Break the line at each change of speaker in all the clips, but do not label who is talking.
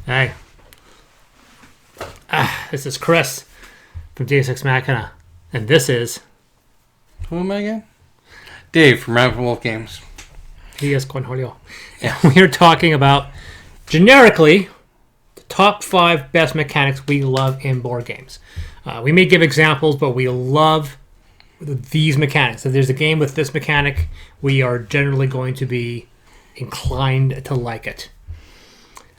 Hey. This is Chris from Deus Ex Machina. And this is...
Who am I again? Dave from Rampant Wolf Games.
Yes, Cornholio. Yeah. We are talking about, generically, the top 5 best mechanics we love in board games. We may give examples, but we love these mechanics. If there's a game with this mechanic, we are generally going to be inclined to like it.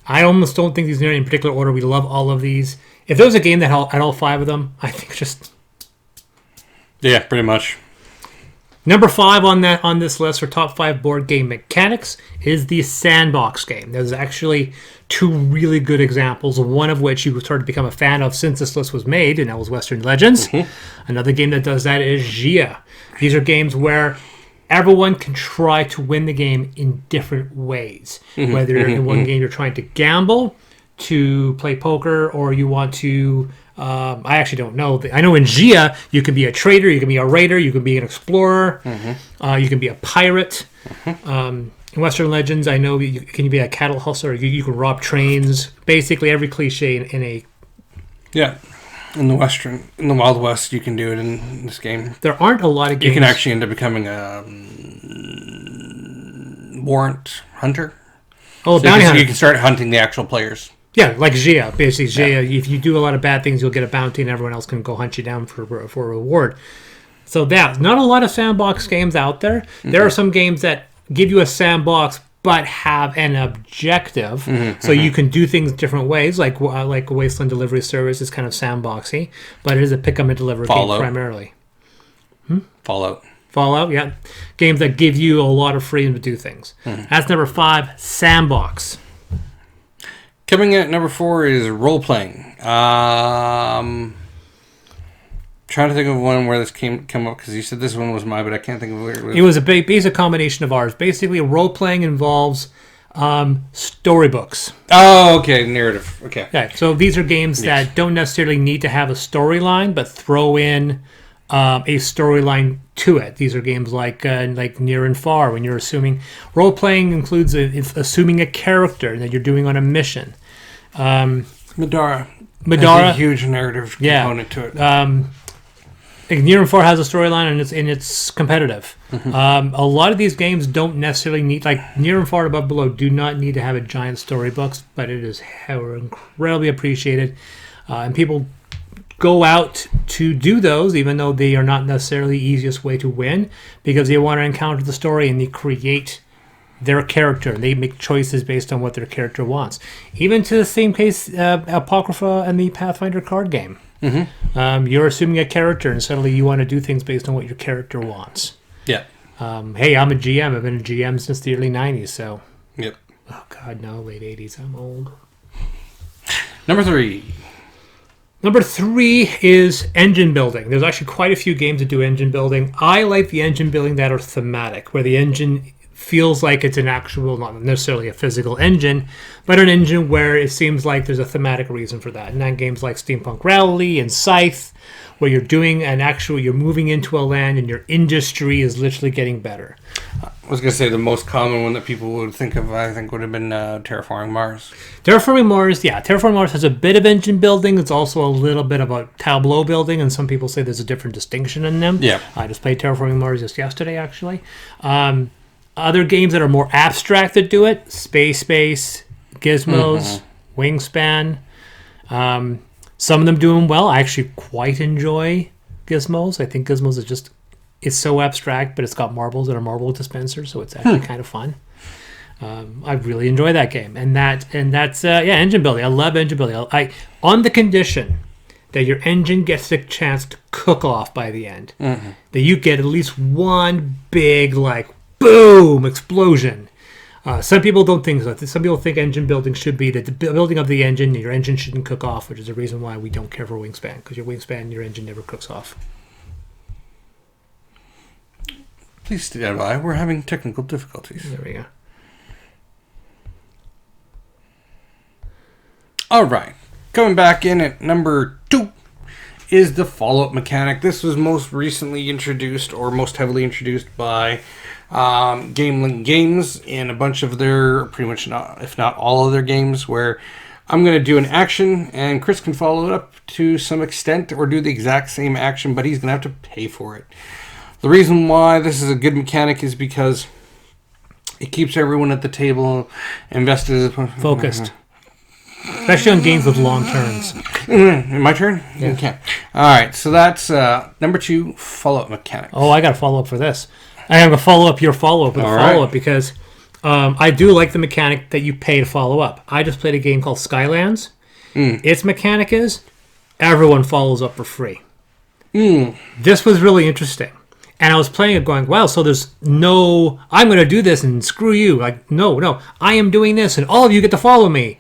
I almost don't think these are in particular order. We love all of these. If there was a game that had all 5 of them, I think just...
Yeah, pretty much.
Number 5 on this list for top 5 board game mechanics is the Sandbox game. There's actually 2 really good examples, one of which you started to become a fan of since this list was made, and that was Western Legends. Mm-hmm. Another game that does that is Gia. These are games where everyone can try to win the game in different ways. Mm-hmm. Whether in one game you're trying to gamble, to play poker, or you want to... I actually don't know. I know in Gia, you can be a trader, you can be a raider, you can be an explorer, you can be a pirate. In Western Legends, I know you can be a cattle hustler, you can rob trains. Basically, every cliche in a...
Yeah. In the Wild West, you can do it in this game.
There aren't a lot of games...
You can actually end up becoming a warrant hunter.
Oh,
so
bounty hunter.
You can start hunting the actual players.
Yeah, like Gia. Basically, Gia, if you do a lot of bad things, you'll get a bounty, and everyone else can go hunt you down for a reward. So that, not a lot of sandbox games out there. Mm-hmm. There are some games that give you a sandbox, but have an objective, so you can do things different ways. Like Wasteland Delivery Service is kind of sandboxy, but it is a pick 'em and deliver game primarily. Fallout, yeah. Games that give you a lot of freedom to do things. Mm-hmm. That's number 5, Sandbox.
Coming in at number 4 is Roleplaying. Trying to think of one where this come up, because you said this one was mine, but I can't think of where it was.
It was a basic combination of ours. Basically, role-playing involves storybooks.
Oh, okay, narrative. Okay.
So these are games that don't necessarily need to have a storyline, but throw in a storyline to it. These are games like Near and Far, when you're assuming... Role-playing includes assuming a character that you're doing on a mission.
Madara has a huge narrative component to it.
Near and Far has a storyline, and it's competitive. Mm-hmm. A lot of these games don't necessarily need... Like, Near and Far Above Below do not need to have a giant storybook, but it is incredibly appreciated. And people go out to do those, even though they are not necessarily the easiest way to win, because they want to encounter the story and they create their character. They make choices based on what their character wants. Even to the same case, Apocrypha and the Pathfinder card game. Mm-hmm. You're assuming a character, and suddenly you want to do things based on what your character wants.
Yeah.
Hey, I'm a GM. I've been a GM since the early 90s, so...
Yep.
Oh, God, no, late 80s. I'm old.
Number 3.
Number 3 is engine building. There's actually quite a few games that do engine building. I like the engine building that are thematic, where the engine feels like it's an actual, not necessarily a physical engine, but an engine where it seems like there's a thematic reason for that. And then games like Steampunk Rally and Scythe, where you're doing you're moving into a land and your industry is literally getting better.
I was going to say the most common one that people would think of, I think, would have been Terraforming Mars.
Terraforming Mars has a bit of engine building. It's also a little bit of a tableau building, and some people say there's a different distinction in them. Yeah. I just played Terraforming Mars just yesterday, actually. Other games that are more abstract that do it, Space, Gizmos, Wingspan. Some of them do them well. I actually quite enjoy Gizmos. I think Gizmos it's so abstract, but it's got marbles and a marble dispenser, so it's actually kind of fun. I really enjoy that game, and that's engine building. I love engine building. On the condition that your engine gets the chance to cook off by the end, that you get at least one big boom explosion. Some people don't think so. Some people think engine building should be that the building of the engine, your engine shouldn't cook off, which is the reason why we don't care for Wingspan, because your Wingspan, your engine never cooks off.
Please stand by. We're having technical difficulties.
There we go.
All right. Coming back in at number 2 is the Fallout mechanic. This was most recently introduced, or most heavily introduced, by GameLink Games in a bunch of their, pretty much, if not all of their games, where I'm going to do an action, and Chris can follow it up to some extent or do the exact same action, but he's going to have to pay for it. The reason why this is a good mechanic is because it keeps everyone at the table invested.
Focused. Especially on games with long turns.
My turn? Yeah. Okay. All right, so that's number 2, follow-up mechanic.
Oh, I got to follow up for this. I have to follow up your follow-up with a follow-up because I do like the mechanic that you pay to follow up. I just played a game called Skylands. Its mechanic is everyone follows up for free. This was really interesting. And I was playing it going, wow, so there's no, I'm going to do this and screw you. Like, no, I am doing this and all of you get to follow me.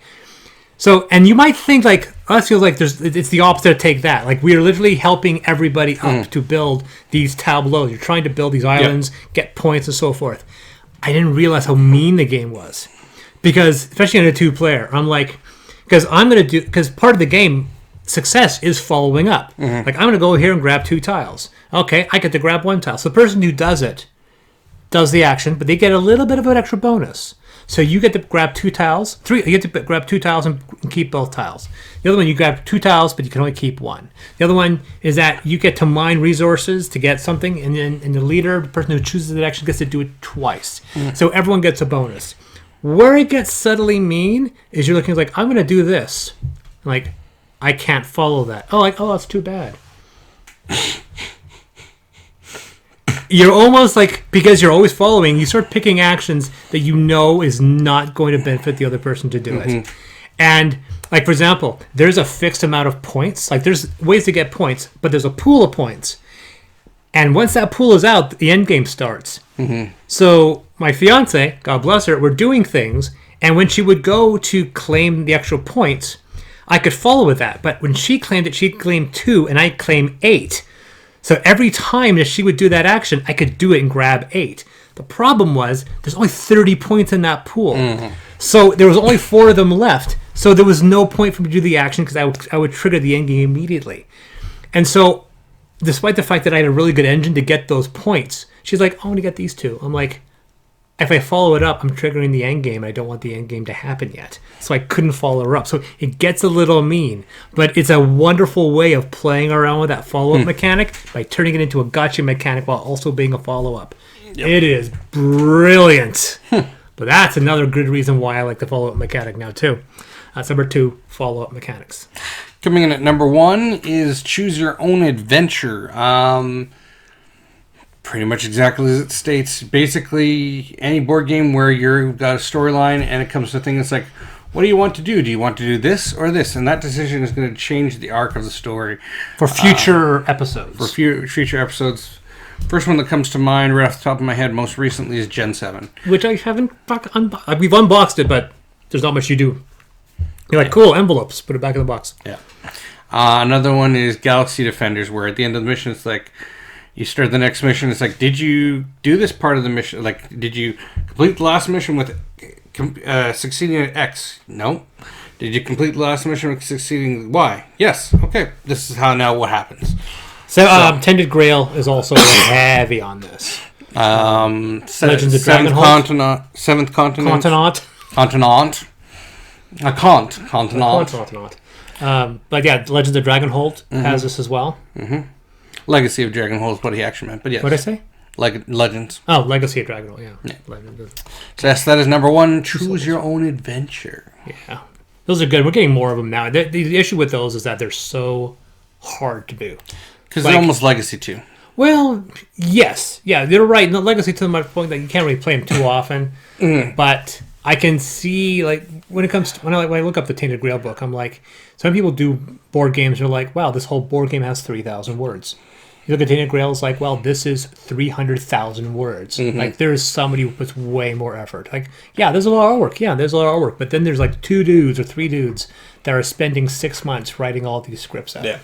So, and you might think like, us feels like it's the opposite of Take That. Like we are literally helping everybody up to build these tableaus. You're trying to build these islands, get points and so forth. I didn't realize how mean the game was. Because, especially in a 2-player, I'm like, because part of the game, success is following up. Like, I'm going to go here and grab 2 tiles. Okay, I get to grab 1 tile. So the person who does it does the action, but they get a little bit of an extra bonus. So you get to grab 2 tiles. You get to grab 2 tiles and keep both tiles. The other one, you grab 2 tiles, but you can only keep 1. The other one is that you get to mine resources to get something, and then the leader, the person who chooses the action, gets to do it twice. So everyone gets a bonus. Where it gets subtly mean is you're looking like, I'm going to do this. Like, I can't follow that. Oh, that's too bad. You're almost like, because you're always following, you start picking actions that you know is not going to benefit the other person to do it. And, like, for example, there's a fixed amount of points. Like, there's ways to get points, but there's a pool of points. And once that pool is out, the end game starts. So my fiance, God bless her, we're doing things, and when she would go to claim the extra points, I could follow with that. But when she claimed it, she claimed 2, and I claimed 8. So every time that she would do that action, I could do it and grab 8. The problem was there's only 30 points in that pool. So there was only 4 of them left. So there was no point for me to do the action because I would trigger the end game immediately. And so despite the fact that I had a really good engine to get those points, she's like, I want to get these 2. I'm like, if I follow it up, I'm triggering the end game. I don't want the end game to happen yet. So I couldn't follow her up. So it gets a little mean. But it's a wonderful way of playing around with that follow-up mechanic by turning it into a gotcha mechanic while also being a follow-up. It is brilliant. But that's another good reason why I like the follow-up mechanic now, too. That's number 2, follow-up mechanics.
Coming in at number 1 is Choose Your Own Adventure. Pretty much exactly as it states. Basically, any board game where you've got a storyline and it comes to things, it's like, what do you want to do? Do you want to do this or this? And that decision is going to change the arc of the story.
For future episodes.
For future episodes. First one that comes to mind right off the top of my head most recently is Gen 7.
Which I haven't unboxed. We've unboxed it, but there's not much you do. You're like, cool, envelopes. Put it back in the box.
Yeah. Another one is Galaxy Defenders, where at the end of the mission, it's like, you start the next mission. It's like, did you do this part of the mission? Like, did you complete the last mission with succeeding at X? No. Did you complete the last mission with succeeding Y? Yes. Okay. This is how now what happens.
So Tended Grail is also heavy on this. Legends of Dragonholt.
Seventh Continent.
Continent.
Continent.
But yeah, Legends of Dragonholt has this as well.
Legacy of Dragonholt is what he actually meant, but yes.
What did I say?
Legends.
Oh, Legacy of Dragonholt, yeah.
So yes, that is number 1. Choose Your Own Adventure.
Yeah. Those are good. We're getting more of them now. The issue with those is that they're so hard to do.
Because they're almost Legacy 2.
Well, yes. Yeah, they're right. The Legacy to the point that you can't really play them too often. But I can see, like, when I look up the Tainted Grail book, I'm like, some people do board games and are like, wow, this whole board game has 3,000 words. You look at Tainted Grail, it's like, well, this is 300,000 words. Like, there's somebody who puts way more effort. Like, yeah, there's a lot of work. Yeah, there's a lot of work. But then there's like 2 dudes or 3 dudes that are spending 6 months writing all these scripts out.
Yeah.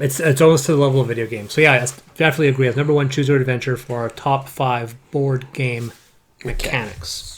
It's almost to the level of video game. So yeah, I definitely agree. As number 1, Choose Your Adventure for our top 5 board game mechanics.